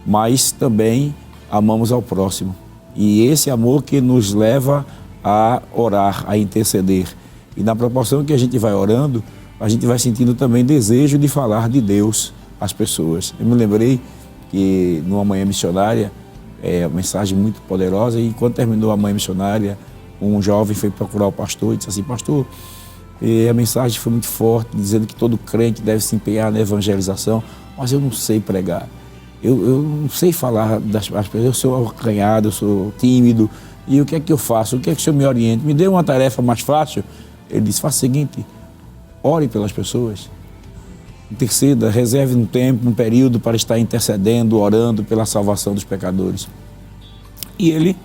mas também amamos ao próximo. E esse amor que nos leva a orar, a interceder. E na proporção que a gente vai orando, a gente vai sentindo também desejo de falar de Deus às pessoas. Eu me lembrei que numa manhã missionária, uma mensagem muito poderosa, e quando terminou a manhã missionária, um jovem foi procurar o pastor e disse assim, pastor, a mensagem foi muito forte, dizendo que todo crente deve se empenhar na evangelização, mas eu não sei pregar, eu não sei falar das pessoas, eu sou acanhado, eu sou tímido, e o que é que eu faço? O que é que o senhor me orienta? Me dê uma tarefa mais fácil? Ele disse, faça o seguinte, ore pelas pessoas, interceda, reserve um tempo, um período para estar intercedendo, orando pela salvação dos pecadores. E ele,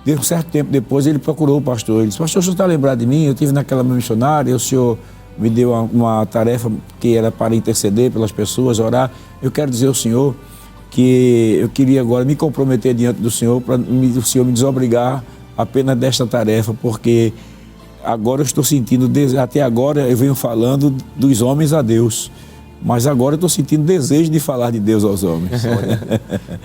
de um certo tempo depois, ele procurou o pastor, ele disse, pastor, o senhor está lembrado de mim? Eu estive naquela missionária, o senhor me deu uma tarefa que era para interceder pelas pessoas, orar. Eu quero dizer ao senhor que eu queria agora me comprometer diante do senhor, para o senhor me desobrigar apenas desta tarefa, porque agora eu estou sentindo, até agora eu venho falando dos homens a Deus, mas agora eu estou sentindo desejo de falar de Deus aos homens.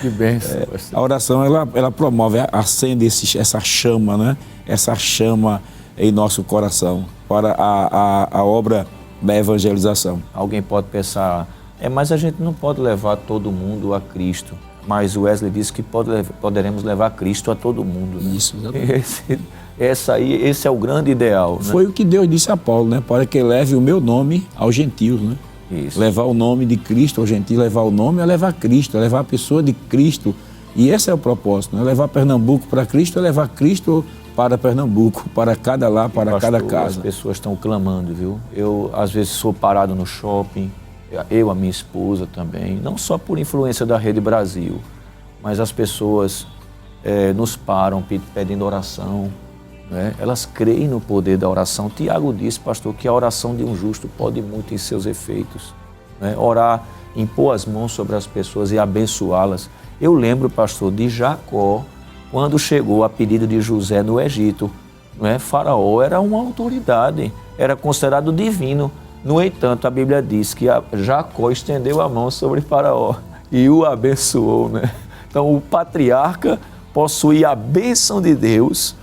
Que bênção. A oração, ela promove, acende essa chama, né? Essa chama em nosso coração para a obra da evangelização. Alguém pode pensar, mas a gente não pode levar todo mundo a Cristo. Mas o Wesley disse que poderemos levar Cristo a todo mundo. Né? Isso, exatamente. Esse é o grande ideal. Né? Foi o que Deus disse a Paulo, né? Para que leve o meu nome aos gentios, né? Isso. Levar o nome de Cristo aos gentios, levar o nome é levar Cristo, é levar a pessoa de Cristo. E esse é o propósito, né? Levar Pernambuco para Cristo é levar Cristo para Pernambuco, para cada lar, para Pastor, cada casa. As pessoas estão clamando, viu? Eu, às vezes, sou parado no shopping, a minha esposa também, não só por influência da Rede Brasil, mas as pessoas nos param pedindo oração, né? Elas creem no poder da oração. Tiago disse, pastor, que a oração de um justo pode muito em seus efeitos, né? Orar, impor as mãos sobre as pessoas e abençoá-las. Eu lembro, pastor, de Jacó, quando chegou a pedido de José no Egito, né? Faraó era uma autoridade, era considerado divino. No entanto, a Bíblia diz que Jacó estendeu a mão sobre Faraó e o abençoou, né? Então, o patriarca possuía a bênção de Deus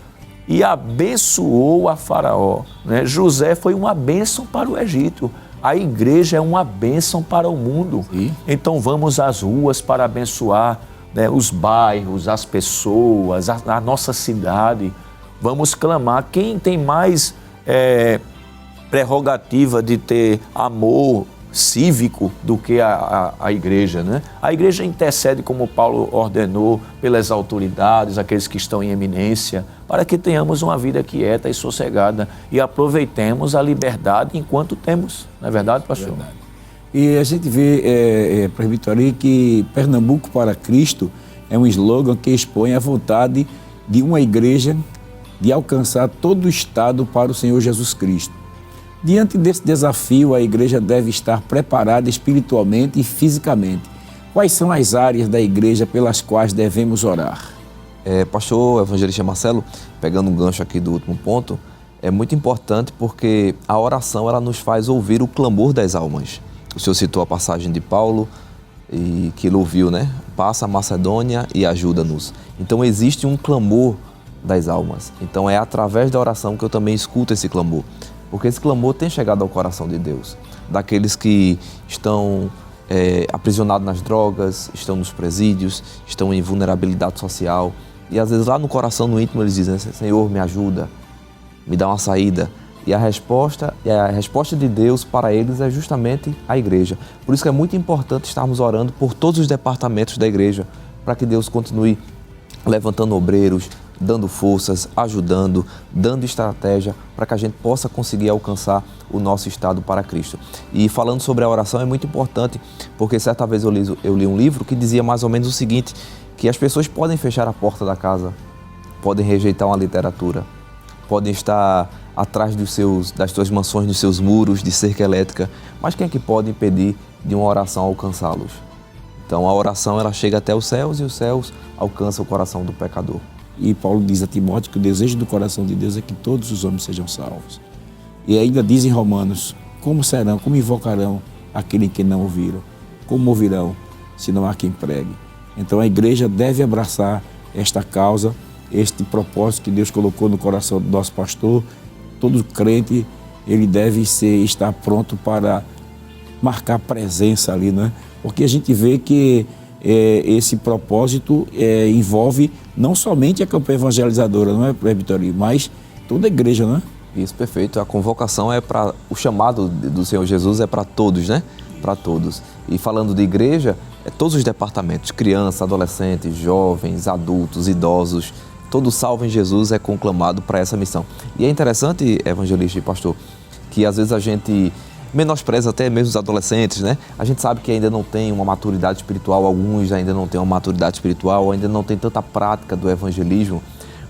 e abençoou a Faraó, né? José foi uma bênção para o Egito. A igreja é uma bênção para o mundo. Sim. Então, vamos às ruas para abençoar, né, os bairros, as pessoas, a nossa cidade. Vamos clamar. Quem tem mais prerrogativa de ter amor cívico do que a igreja, né? A igreja intercede, como Paulo ordenou, pelas autoridades, aqueles que estão em eminência, para que tenhamos uma vida quieta e sossegada e aproveitemos a liberdade enquanto temos. Não é verdade, pastor? Verdade. E a gente vê, presbítero, que Pernambuco para Cristo é um slogan que expõe a vontade de uma igreja de alcançar todo o estado para o Senhor Jesus Cristo. Diante desse desafio, a igreja deve estar preparada espiritualmente e fisicamente. Quais são as áreas da igreja pelas quais devemos orar? Pastor evangelista Marcelo, pegando um gancho aqui do último ponto, é muito importante porque a oração ela nos faz ouvir o clamor das almas. O senhor citou a passagem de Paulo, e que ele ouviu, né? Passa a Macedônia e ajuda-nos. Então existe um clamor das almas. Então é através da oração que eu também escuto esse clamor. Porque esse clamor tem chegado ao coração de Deus. Daqueles que estão aprisionados nas drogas, estão nos presídios, estão em vulnerabilidade social. E às vezes lá no coração, no íntimo, eles dizem, Senhor, me ajuda, me dá uma saída. E a resposta de Deus para eles é justamente a igreja. Por isso que é muito importante estarmos orando por todos os departamentos da igreja, para que Deus continue levantando obreiros, dando forças, ajudando, dando estratégia para que a gente possa conseguir alcançar o nosso estado para Cristo. E falando sobre a oração é muito importante, porque certa vez eu li um livro que dizia mais ou menos o seguinte, que as pessoas podem fechar a porta da casa, podem rejeitar uma literatura, podem estar atrás das suas mansões, dos seus muros de cerca elétrica, mas quem é que pode impedir de uma oração alcançá-los? Então a oração ela chega até os céus e os céus alcançam o coração do pecador. E Paulo diz a Timóteo que o desejo do coração de Deus é que todos os homens sejam salvos. E ainda diz em Romanos, como serão, como invocarão aquele que não ouviram? Como ouvirão, se não há quem pregue? Então a igreja deve abraçar esta causa, este propósito que Deus colocou no coração do nosso pastor. Todo crente, ele deve estar pronto para marcar presença ali, né? Porque a gente vê que esse propósito envolve não somente a campanha evangelizadora, não é, presbítero, mas toda a igreja, não é? Isso, perfeito. A convocação é para, o chamado do Senhor Jesus é para todos, né? Para todos. E falando de igreja, todos os departamentos, crianças, adolescentes, jovens, adultos, idosos, todo salvo em Jesus é conclamado para essa missão. E é interessante, evangelista e pastor, que às vezes a gente menospreza até mesmo os adolescentes, né? A gente sabe que ainda não tem uma maturidade espiritual, alguns ainda não têm uma maturidade espiritual, ainda não tem tanta prática do evangelismo,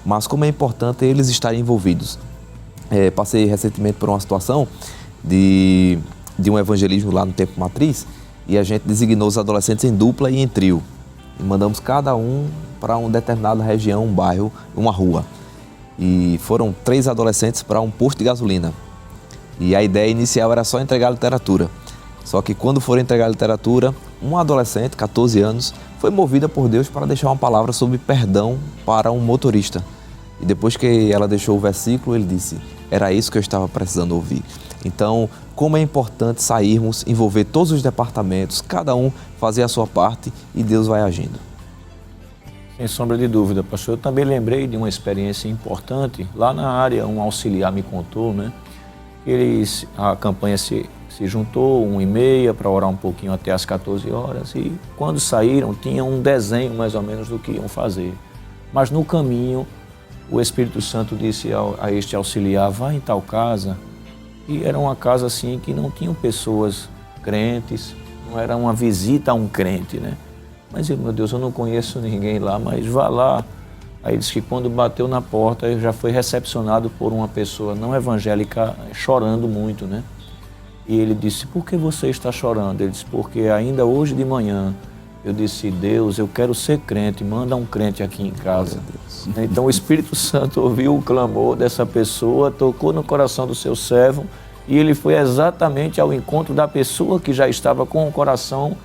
mas como é importante eles estarem envolvidos. Passei recentemente por uma situação de um evangelismo lá no Tempo Matriz e a gente designou os adolescentes em dupla e em trio. E mandamos cada um para uma determinada região, um bairro, uma rua. E foram 3 adolescentes para um posto de gasolina. E a ideia inicial era só entregar literatura. Só que quando foram entregar a literatura, uma adolescente, 14 anos, foi movida por Deus para deixar uma palavra sobre perdão para um motorista. E depois que ela deixou o versículo, ele disse, era isso que eu estava precisando ouvir. Então, como é importante sairmos, envolver todos os departamentos, cada um fazer a sua parte e Deus vai agindo. Sem sombra de dúvida, pastor. Eu também lembrei de uma experiência importante. Lá na área, um auxiliar me contou, né? A campanha se juntou, 1h30, para orar um pouquinho até às 14 horas. E quando saíram, tinha um desenho mais ou menos do que iam fazer. Mas no caminho, o Espírito Santo disse a este auxiliar, vá em tal casa. E era uma casa assim que não tinham pessoas crentes, não era uma visita a um crente, né? Mas, meu Deus, eu não conheço ninguém lá, mas vá lá. Aí ele disse que quando bateu na porta, ele já foi recepcionado por uma pessoa não evangélica, chorando muito, né? E ele disse, por que você está chorando? Ele disse, porque ainda hoje de manhã eu disse, Deus, eu quero ser crente, manda um crente aqui em casa. Então o Espírito Santo ouviu o clamor dessa pessoa, tocou no coração do seu servo e ele foi exatamente ao encontro da pessoa que já estava com o coração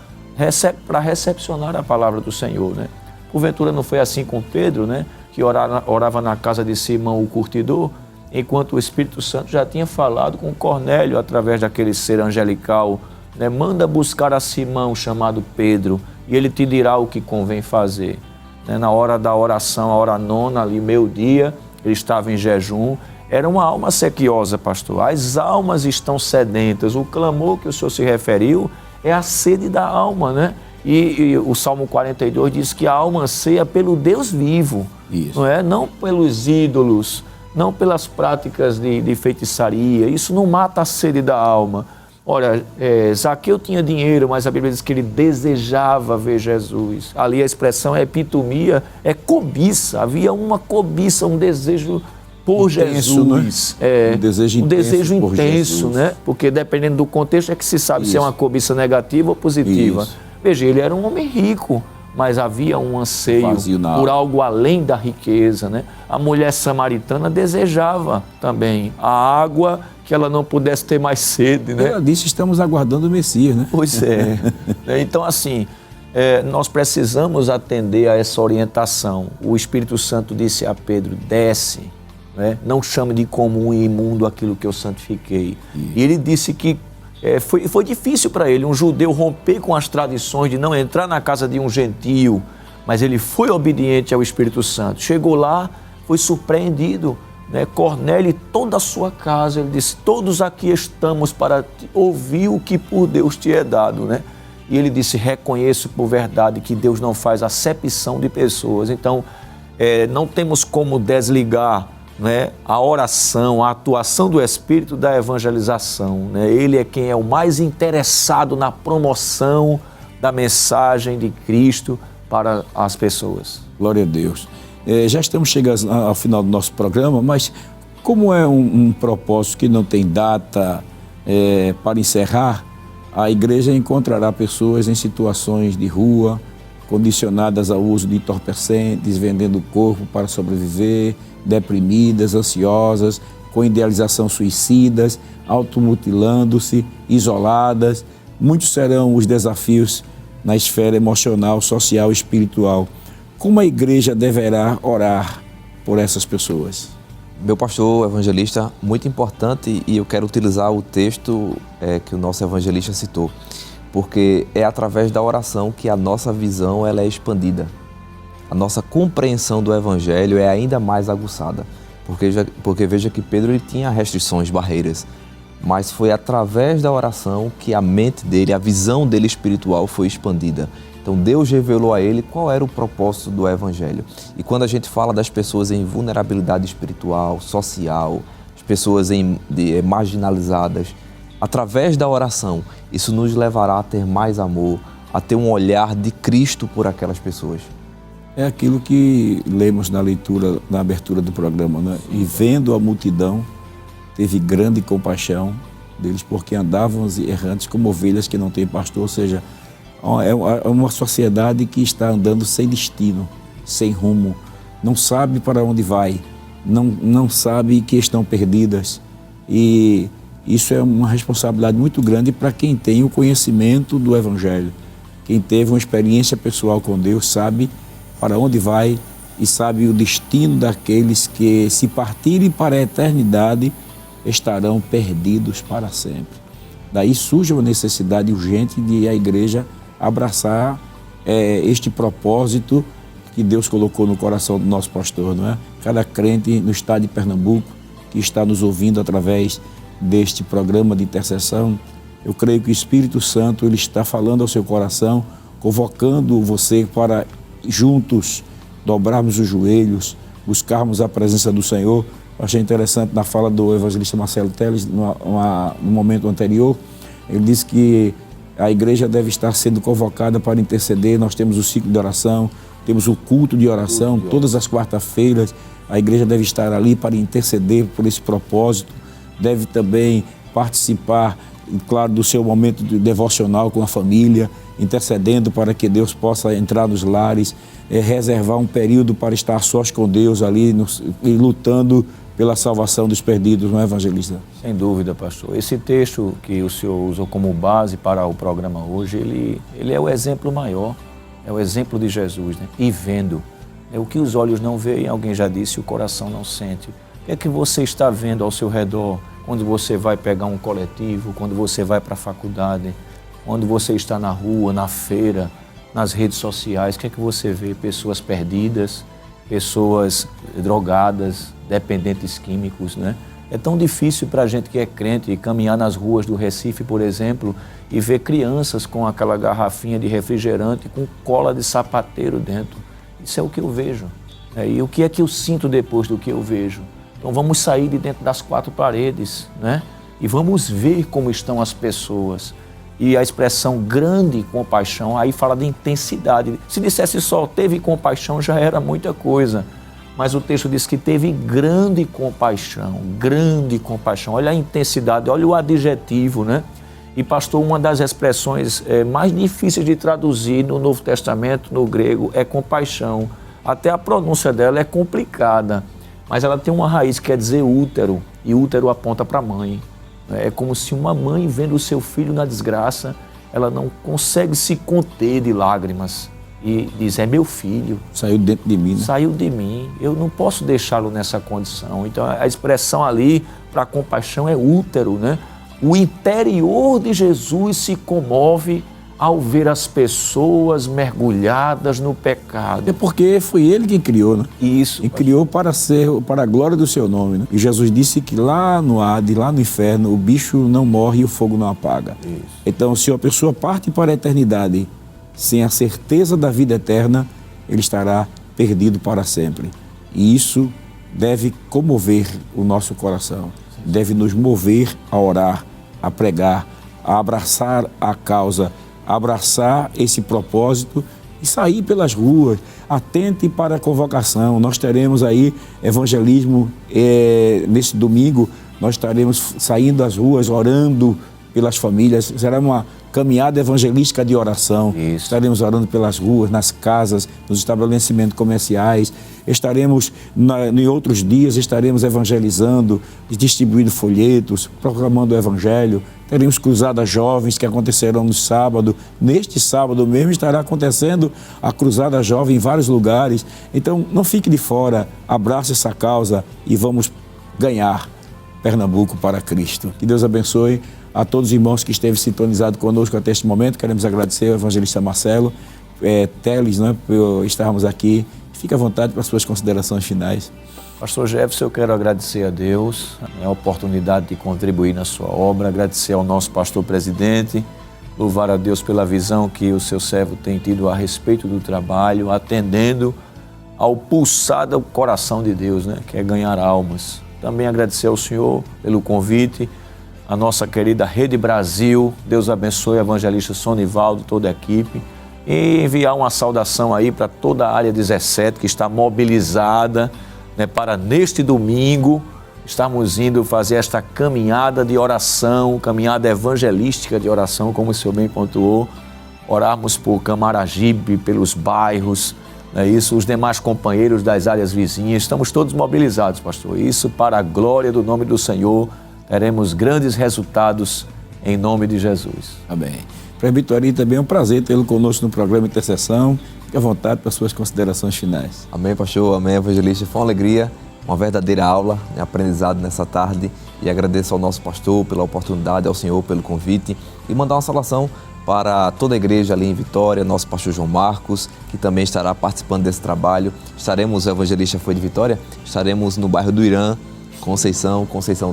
para recepcionar a palavra do Senhor, né? Porventura não foi assim com Pedro, né? Que orava na casa de Simão o curtidor, enquanto o Espírito Santo já tinha falado com Cornélio através daquele ser angelical, né? Manda buscar a Simão chamado Pedro e ele te dirá o que convém fazer. Né? Na hora da oração, a hora nona, ali meio-dia, ele estava em jejum. Era uma alma sequiosa, pastor. As almas estão sedentas. O clamor que o senhor se referiu é a sede da alma, né? E o Salmo 42 diz que a alma anseia pelo Deus vivo, não é? Não pelos ídolos, não pelas práticas de feitiçaria. Isso não mata a sede da alma. Olha, Zaqueu tinha dinheiro, mas a Bíblia diz que ele desejava ver Jesus. Ali a expressão é epitomia, é cobiça. Havia uma cobiça, um desejo por intenso, Jesus. Né? Um desejo intenso, né? Porque dependendo do contexto é que se sabe se é uma cobiça negativa ou positiva. Isso. Veja, ele era um homem rico, mas havia um anseio por algo além da riqueza, né? A mulher samaritana desejava também a água que ela não pudesse ter mais sede, né? Ela disse, estamos aguardando o Messias, né? Pois é. Então, assim, nós precisamos atender a essa orientação. O Espírito Santo disse a Pedro, desce, né? Não chame de comum e imundo aquilo que eu santifiquei. E ele disse que foi difícil para ele, um judeu, romper com as tradições de não entrar na casa de um gentio, mas ele foi obediente ao Espírito Santo. Chegou lá, foi surpreendido, né? Cornélio e toda a sua casa, ele disse, todos aqui estamos para ouvir o que por Deus te é dado, né? E ele disse, reconheço por verdade que Deus não faz acepção de pessoas. Então, não temos como desligar, né, a oração, a atuação do Espírito da evangelização, né? Ele é quem é o mais interessado na promoção da mensagem de Cristo para as pessoas. Glória a Deus. Já estamos chegando ao final do nosso programa, mas como é um propósito que não tem data para encerrar, a igreja encontrará pessoas em situações de rua, condicionadas ao uso de entorpecentes, vendendo o corpo para sobreviver, deprimidas, ansiosas, com idealização suicidas, automutilando-se, isoladas. Muitos serão os desafios na esfera emocional, social e espiritual. Como a igreja deverá orar por essas pessoas? Meu pastor evangelista, muito importante, e eu quero utilizar o texto que o nosso evangelista citou, porque é através da oração que a nossa visão ela é expandida. A nossa compreensão do Evangelho é ainda mais aguçada, porque veja que Pedro ele tinha restrições, barreiras, mas foi através da oração que a mente dele, a visão dele espiritual foi expandida. Então Deus revelou a ele qual era o propósito do Evangelho. E quando a gente fala das pessoas em vulnerabilidade espiritual, social, as pessoas marginalizadas, através da oração, isso nos levará a ter mais amor, a ter um olhar de Cristo por aquelas pessoas. É aquilo que lemos na leitura, na abertura do programa, né? E vendo a multidão, teve grande compaixão deles, porque andavam errantes como ovelhas que não têm pastor, ou seja, é uma sociedade que está andando sem destino, sem rumo, não sabe para onde vai, não sabe que estão perdidas. E Isso é uma responsabilidade muito grande para quem tem o conhecimento do Evangelho. Quem teve uma experiência pessoal com Deus sabe para onde vai e sabe o destino daqueles que, se partirem para a eternidade, estarão perdidos para sempre. Daí surge uma necessidade urgente de a igreja abraçar este propósito que Deus colocou no coração do nosso pastor, não é? Cada crente no estado de Pernambuco que está nos ouvindo através deste programa de intercessão, eu creio que o Espírito Santo ele está falando ao seu coração, convocando você para juntos dobrarmos os joelhos, buscarmos a presença do Senhor. Eu achei interessante na fala do evangelista Marcelo Teles, no momento anterior, ele disse que a igreja deve estar sendo convocada para interceder. Nós temos o ciclo de oração, temos o culto de oração, todas as quarta-feiras a igreja deve estar ali para interceder por esse propósito, deve também participar, claro, do seu momento devocional com a família, intercedendo para que Deus possa entrar nos lares, reservar um período para estar sós com Deus ali e lutando pela salvação dos perdidos, não é, evangelista? Sem dúvida, pastor. Esse texto que o senhor usou como base para o programa hoje, ele é o exemplo maior, é o exemplo de Jesus, né? E vendo. O que os olhos não veem, alguém já disse, o coração não sente. O que é que você está vendo ao seu redor quando você vai pegar um coletivo, quando você vai para a faculdade, quando você está na rua, na feira, nas redes sociais? O que é que você vê? Pessoas perdidas, pessoas drogadas, dependentes químicos, né? É tão difícil para a gente que é crente caminhar nas ruas do Recife, por exemplo, e ver crianças com aquela garrafinha de refrigerante com cola de sapateiro dentro. Isso é o que eu vejo. E o que é que eu sinto depois do que eu vejo? Então vamos sair de dentro das quatro paredes, né? E vamos ver como estão as pessoas. E a expressão grande compaixão, aí fala de intensidade. Se dissesse só teve compaixão, já era muita coisa. Mas o texto diz que teve grande compaixão, grande compaixão. Olha a intensidade, olha o adjetivo, né? E pastor, uma das expressões mais difíceis de traduzir no Novo Testamento, no grego, é compaixão. Até a pronúncia dela é complicada, mas ela tem uma raiz que quer dizer útero, e útero aponta para a mãe. É como se uma mãe vendo o seu filho na desgraça, ela não consegue se conter de lágrimas e diz, é meu filho. Saiu dentro de mim, né? Saiu de mim, eu não posso deixá-lo nessa condição. Então a expressão ali para compaixão é útero, né? O interior de Jesus se comove ao ver as pessoas mergulhadas no pecado. É porque foi ele quem criou, né? Isso. E criou para a glória do seu nome, né? E Jesus disse que lá no Hades, lá no inferno, o bicho não morre e o fogo não apaga. Isso. Então, se a pessoa parte para a eternidade sem a certeza da vida eterna, ele estará perdido para sempre. E isso deve comover o nosso coração, deve nos mover a orar, a pregar, a abraçar a causa, a abraçar esse propósito e sair pelas ruas. Atente para a convocação. Nós teremos aí evangelismo nesse domingo, nós estaremos saindo às ruas, orando pelas famílias. Será uma caminhada evangelística de oração. Isso. Estaremos orando pelas ruas, nas casas, nos estabelecimentos comerciais. Estaremos, em outros dias, estaremos evangelizando, distribuindo folhetos, proclamando o evangelho. Teremos cruzadas jovens que acontecerão no sábado. Neste sábado mesmo estará acontecendo a cruzada jovem em vários lugares. Então, não fique de fora, abrace essa causa e vamos ganhar Pernambuco para Cristo. Que Deus abençoe a todos os irmãos que esteve sintonizado conosco até este momento. Queremos agradecer ao evangelista Marcelo Teles, né, por estarmos aqui. Fique à vontade para as suas considerações finais. Pastor Jefferson, eu quero agradecer a Deus a oportunidade de contribuir na sua obra, agradecer ao nosso pastor presidente, louvar a Deus pela visão que o seu servo tem tido a respeito do trabalho, atendendo ao pulsar do coração de Deus, né, que é ganhar almas. Também agradecer ao Senhor pelo convite, a nossa querida Rede Brasil, Deus abençoe o evangelista Sonivaldo, toda a equipe, e enviar uma saudação aí para toda a área 17 que está mobilizada, né, para neste domingo estarmos indo fazer esta caminhada de oração, caminhada evangelística de oração, como o senhor bem pontuou, orarmos por Camaragibe, pelos bairros, né, isso, os demais companheiros das áreas vizinhas, estamos todos mobilizados, pastor, isso para a glória do nome do Senhor. teremos grandes resultados em nome de Jesus. Amém. Presbítero Ari, também é um prazer tê-lo conosco no programa Intercessão. Fique à vontade para suas considerações finais. Amém, pastor. Amém, evangelista. Foi uma alegria, uma verdadeira aula, aprendizado nessa tarde. E agradeço ao nosso pastor pela oportunidade, ao Senhor pelo convite. E mandar uma saudação para toda a igreja ali em Vitória, nosso pastor João Marcos, que também estará participando desse trabalho. Estaremos, o evangelista foi de Vitória, estaremos no bairro do Irã, Conceição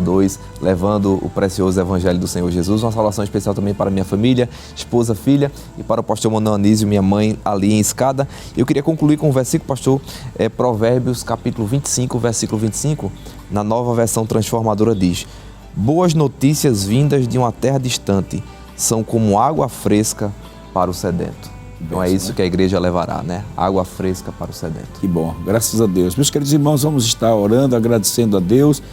2, levando o precioso Evangelho do Senhor Jesus. Uma saudação especial também para minha família, esposa, filha, e para o pastor Manuel Anísio, minha mãe, ali em Escada. Eu queria concluir com um versículo, pastor, Provérbios, capítulo 25, versículo 25, na nova versão transformadora diz: boas notícias vindas de uma terra distante são como água fresca para o sedento. Então é isso que a igreja levará, né? Água fresca para o sedento. Que bom, graças a Deus. Meus queridos irmãos, vamos estar orando, agradecendo a Deus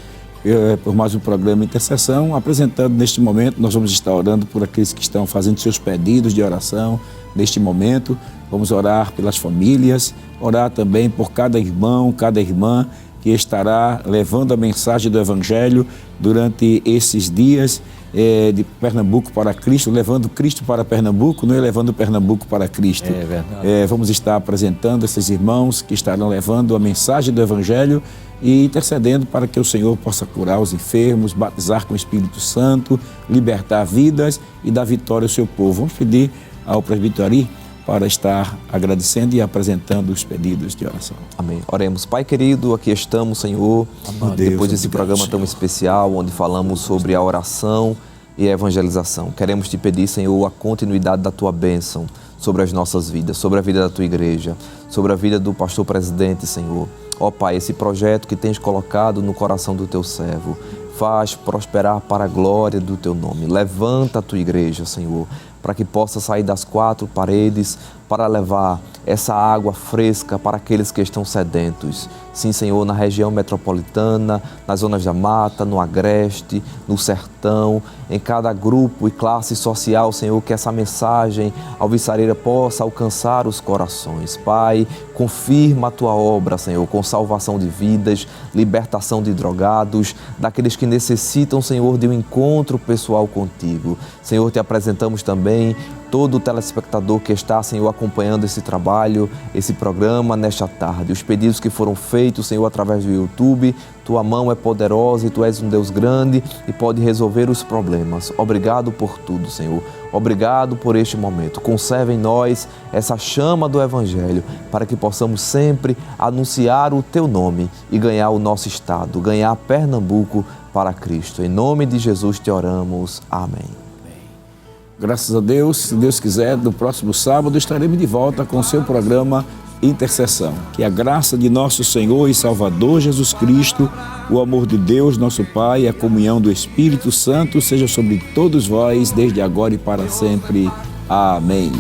por mais um programa Intercessão. Apresentando neste momento, nós vamos estar orando por aqueles que estão fazendo seus pedidos de oração neste momento. Vamos orar pelas famílias, orar também por cada irmão, cada irmã que estará levando a mensagem do Evangelho durante esses dias de Pernambuco para Cristo, levando Cristo para Pernambuco, não é levando Pernambuco para Cristo. É verdade. Vamos estar apresentando esses irmãos que estarão levando a mensagem do Evangelho e intercedendo para que o Senhor possa curar os enfermos, batizar com o Espírito Santo, libertar vidas e dar vitória ao seu povo. Vamos pedir ao presbítero Ari para estar agradecendo e apresentando os pedidos de oração. Amém. Oremos. Pai querido, aqui estamos, Senhor, depois desse programa tão especial, onde falamos sobre a oração e a evangelização. Queremos te pedir, Senhor, a continuidade da tua bênção sobre as nossas vidas, sobre a vida da tua igreja, sobre a vida do pastor presidente, Senhor. Ó Pai, esse projeto que tens colocado no coração do teu servo, faz prosperar para a glória do teu nome. Levanta a tua igreja, Senhor, para que possa sair das quatro paredes para levar essa água fresca para aqueles que estão sedentos. Sim, Senhor, na região metropolitana, nas zonas da mata, no agreste, no sertão, em cada grupo e classe social, Senhor, que essa mensagem alvissareira possa alcançar os corações. Pai, confirma a tua obra, Senhor, com salvação de vidas, libertação de drogados, daqueles que necessitam, Senhor, de um encontro pessoal contigo. Senhor, te apresentamos também todo o telespectador que está, Senhor, acompanhando esse trabalho, esse programa nesta tarde. Os pedidos que foram feitos, Senhor, através do YouTube, tua mão é poderosa e tu és um Deus grande e pode resolver os problemas. Obrigado por tudo, Senhor. Obrigado por este momento. Conserve em nós essa chama do Evangelho para que possamos sempre anunciar o teu nome e ganhar o nosso estado, ganhar Pernambuco para Cristo. Em nome de Jesus te oramos. Amém. Graças a Deus, se Deus quiser, no próximo sábado estaremos de volta com o seu programa Intercessão. Que a graça de nosso Senhor e Salvador Jesus Cristo, o amor de Deus, nosso Pai, e a comunhão do Espírito Santo seja sobre todos vós, desde agora e para sempre. Amém.